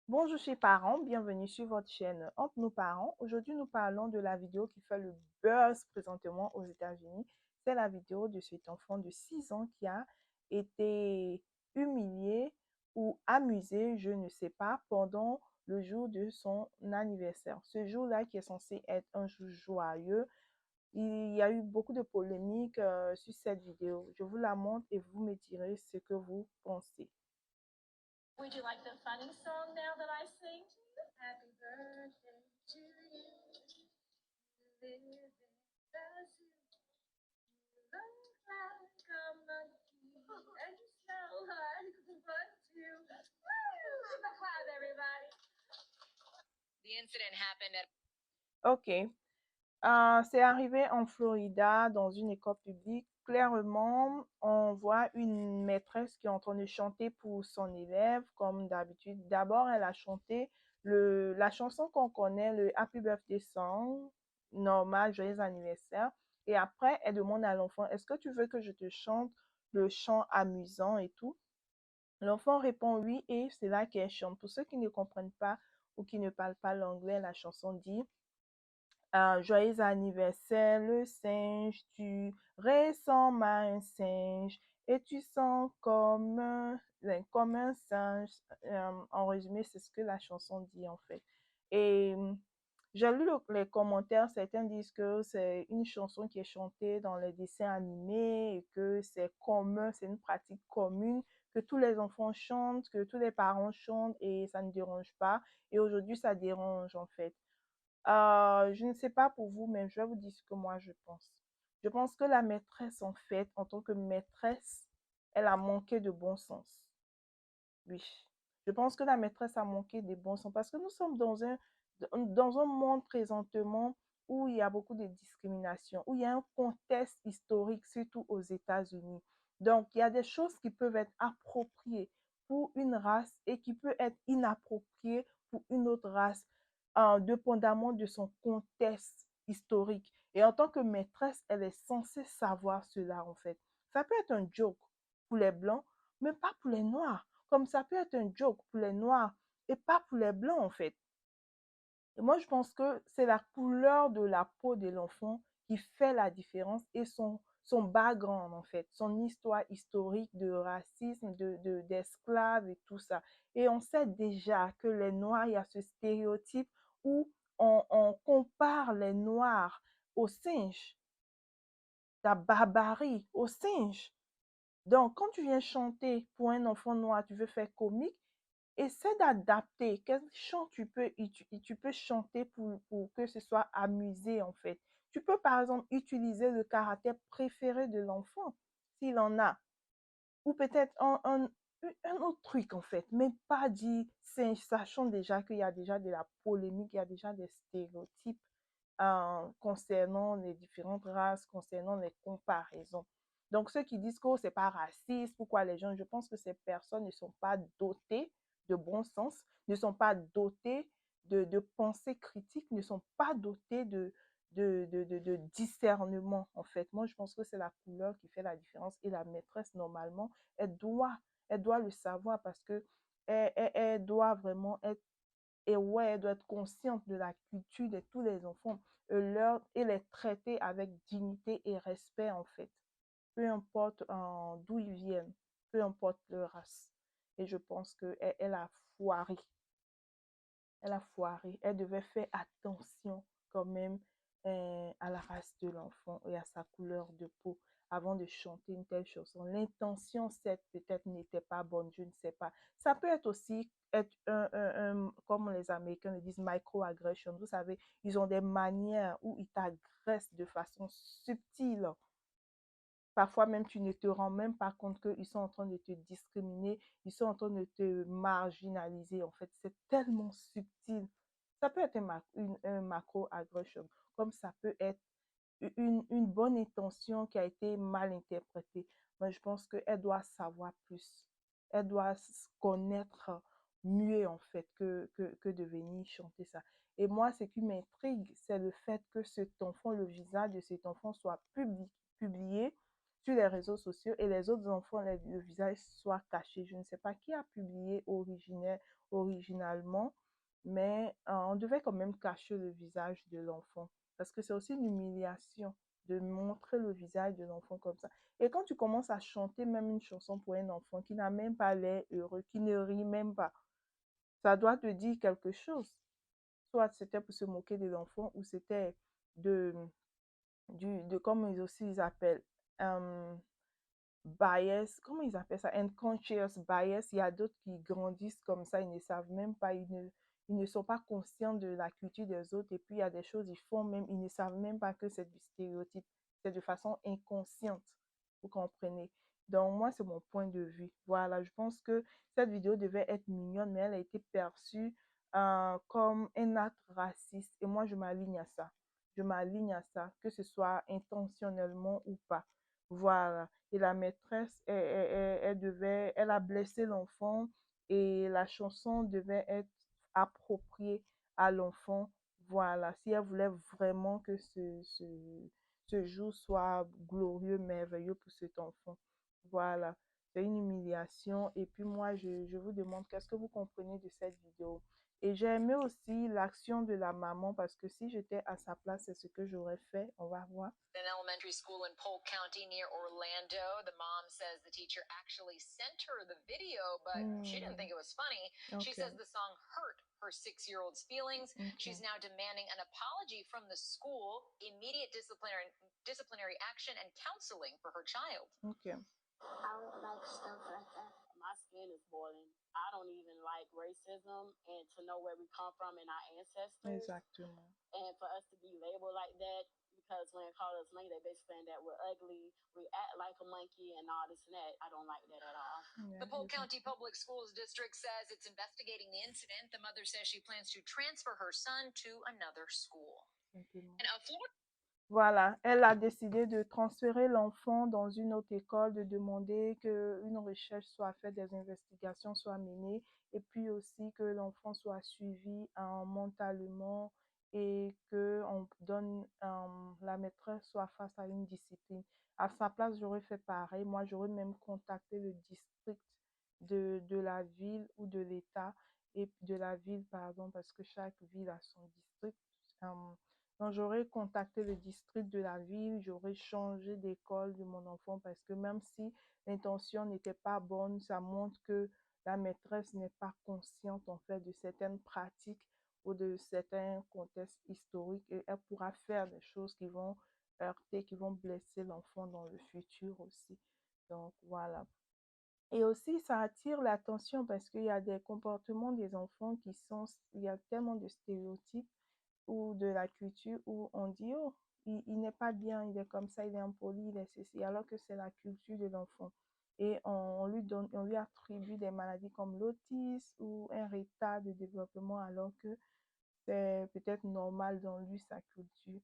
Bonjour chers parents, bienvenue sur votre chaîne Entre nos parents. Aujourd'hui, nous parlons de la vidéo qui fait le buzz présentement aux États-Unis. C'est la vidéo de cet enfant de 6 ans qui a été humilié ou amusé, je ne sais pas, pendant le jour de son anniversaire. Ce jour-là qui est censé être un jour joyeux. Il y a eu beaucoup de polémiques sur cette vidéo. Je vous la montre et vous me direz ce que vous pensez. Would you like the funny song now that I sing to you? Happy birthday to you. Live in the zoo. You look like a monkey and you smell like fun too. Woo! Give a clap, everybody. The incident happened at Ok. C'est arrivé en Florida, dans une école publique. Clairement, on voit une maîtresse qui est en train de chanter pour son élève, comme d'habitude. D'abord, elle a chanté la chanson qu'on connaît, le Happy Birthday Song, normal, joyeux anniversaire. Et après, elle demande à l'enfant, est-ce que tu veux que je te chante le chant amusant et tout? L'enfant répond oui et c'est là qu'elle chante. Pour ceux qui ne comprennent pas ou qui ne parlent pas l'anglais, la chanson dit joyeux anniversaire, le singe, tu ressembles à un singe et tu sens comme un singe. En résumé, c'est ce que la chanson dit en fait. Et j'ai lu les commentaires, certains disent que c'est une chanson qui est chantée dans les dessins animés et que c'est commun, c'est une pratique commune, que tous les enfants chantent, que tous les parents chantent et ça ne dérange pas. Et aujourd'hui, ça dérange en fait. Je ne sais pas pour vous, mais je vais vous dire ce que moi je pense. Je pense que la maîtresse, en fait, en tant que maîtresse, elle a manqué de bon sens. Oui. Je pense que la maîtresse a manqué de bon sens parce que nous sommes dans un monde présentement où il y a beaucoup de discrimination, où il y a un contexte historique, surtout aux États-Unis. Donc, il y a des choses qui peuvent être appropriées pour une race et qui peuvent être inappropriées pour une autre race, dépendamment de son contexte historique. Et en tant que maîtresse, elle est censée savoir cela, en fait. Ça peut être un joke pour les Blancs, mais pas pour les Noirs. Comme ça peut être un joke pour les Noirs et pas pour les Blancs, en fait. Et moi, je pense que c'est la couleur de la peau de l'enfant qui fait la différence et son background, en fait, son histoire historique de racisme, d'esclaves et tout ça. Et on sait déjà que les Noirs, il y a ce stéréotype où on compare les Noirs aux singes, la barbarie aux singes. Donc, quand tu viens chanter pour un enfant noir, tu veux faire comique, essaie d'adapter quel chant tu peux chanter pour que ce soit amusé en fait. Tu peux par exemple utiliser le caractère préféré de l'enfant, s'il en a, ou peut-être un autre truc en fait, mais pas dit singe, sachant déjà qu'il y a déjà de la polémique, il y a déjà des stéréotypes concernant les différentes races, concernant les comparaisons. Donc, ceux qui disent que oh, c'est pas raciste, pourquoi les gens, je pense que ces personnes ne sont pas dotées de bon sens, ne sont pas dotées de pensée critique, ne sont pas dotées de discernement, en fait. Moi, je pense que c'est la couleur qui fait la différence et la maîtresse, normalement, elle doit le savoir parce que elle doit vraiment être et ouais, elle doit être consciente de la culture de tous les enfants et les traiter avec dignité et respect, en fait. Peu importe d'où ils viennent, peu importe leur race. Et je pense qu'elle elle a foiré. Elle a foiré. Elle devait faire attention quand même à la race de l'enfant et à sa couleur de peau avant de chanter une telle chanson. L'intention, peut-être n'était pas bonne, je ne sais pas. Ça peut être aussi être comme les Américains le disent, microaggression. Vous savez, ils ont des manières où ils t'agressent de façon subtile. Parfois même, tu ne te rends même pas compte qu'ils sont en train de te discriminer, ils sont en train de te marginaliser. En fait, c'est tellement subtil. Ça peut être un macro-aggression, comme ça peut être une bonne intention qui a été mal interprétée. Mais je pense qu'elle doit savoir plus. Elle doit connaître mieux, en fait, que de venir chanter ça. Et moi, ce qui m'intrigue, c'est le fait que cet enfant, le visage de cet enfant soit publié sur les réseaux sociaux et les autres enfants, le visage soit caché. Je ne sais pas qui a publié originalement, mais on devait quand même cacher le visage de l'enfant parce que c'est aussi une humiliation de montrer le visage de l'enfant comme ça. Et quand tu commences à chanter même une chanson pour un enfant qui n'a même pas l'air heureux, qui ne rit même pas, ça doit te dire quelque chose. Soit c'était pour se moquer de l'enfant ou c'était de, comme ils aussi ils appellent, euh, bias, comment ils appellent ça? Unconscious bias. Il y a d'autres qui grandissent comme ça, ils ne savent même pas, ils ne sont pas conscients de la culture des autres. Et puis, il y a des choses, ils font même, ils ne savent même pas que c'est du stéréotype. C'est de façon inconsciente, vous comprenez? Donc, moi, c'est mon point de vue. Voilà, je pense que cette vidéo devait être mignonne, mais elle a été perçue comme un acte raciste. Et moi, je m'aligne à ça. Je m'aligne à ça, que ce soit intentionnellement ou pas. Voilà. Et la maîtresse, elle a blessé l'enfant et la chanson devait être appropriée à l'enfant. Voilà. Si elle voulait vraiment que ce jour soit glorieux, merveilleux pour cet enfant. Voilà. C'est une humiliation. Et puis moi, je vous demande qu'est-ce que vous comprenez de cette vidéo. Et j'ai aimé aussi l'action de la maman parce que si j'étais à sa place, c'est ce que j'aurais fait. On va voir. An elementary school in Polk County near Orlando. The mom says the teacher actually sent her the video, but she didn't think it was funny. She says the song hurt her 6-year-old's feelings. She's now demanding an apology from the school, immediate disciplinary action, and counseling for her child. Okay. I don't like stuff like that. My skin is boiling. I don't even like racism and to know where we come from and our ancestors. Exactement. And for us to be labeled like that, because when they call us monkey, they basically saying that we're ugly, we act like a monkey, and all this and that. I don't like that at all. The Polk County Public Schools District says it's investigating the incident. The mother says she plans to transfer her son to another school. And a Florida Voilà, elle a décidé de transférer l'enfant dans une autre école, de demander qu'une recherche soit faite, des investigations soient menées et puis aussi que l'enfant soit suivi mentalement et que la maîtresse soit face à une discipline. À sa place, j'aurais fait pareil. Moi, j'aurais même contacté le district de la ville ou de l'État et de la ville, pardon, parce que chaque ville a son district. Donc, j'aurais contacté le district de la ville, j'aurais changé d'école de mon enfant parce que même si l'intention n'était pas bonne, ça montre que la maîtresse n'est pas consciente en fait de certaines pratiques ou de certains contextes historiques et elle pourra faire des choses qui vont heurter, qui vont blesser l'enfant dans le futur aussi. Donc voilà. Et aussi, ça attire l'attention parce qu'il y a des comportements des enfants il y a tellement de stéréotypes ou de la culture où on dit, oh, il n'est pas bien, il est comme ça, il est impoli, il est ceci, alors que c'est la culture de l'enfant. Et on lui attribue des maladies comme l'autisme ou un retard de développement, alors que c'est peut-être normal dans lui, sa culture.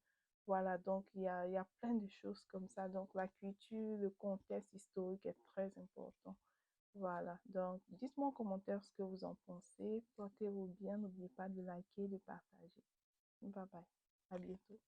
Voilà, donc il y a plein de choses comme ça. Donc la culture, le contexte historique est très important. Voilà, donc dites-moi en commentaire ce que vous en pensez. Portez-vous bien, n'oubliez pas de liker, de partager. Bye bye, à bientôt.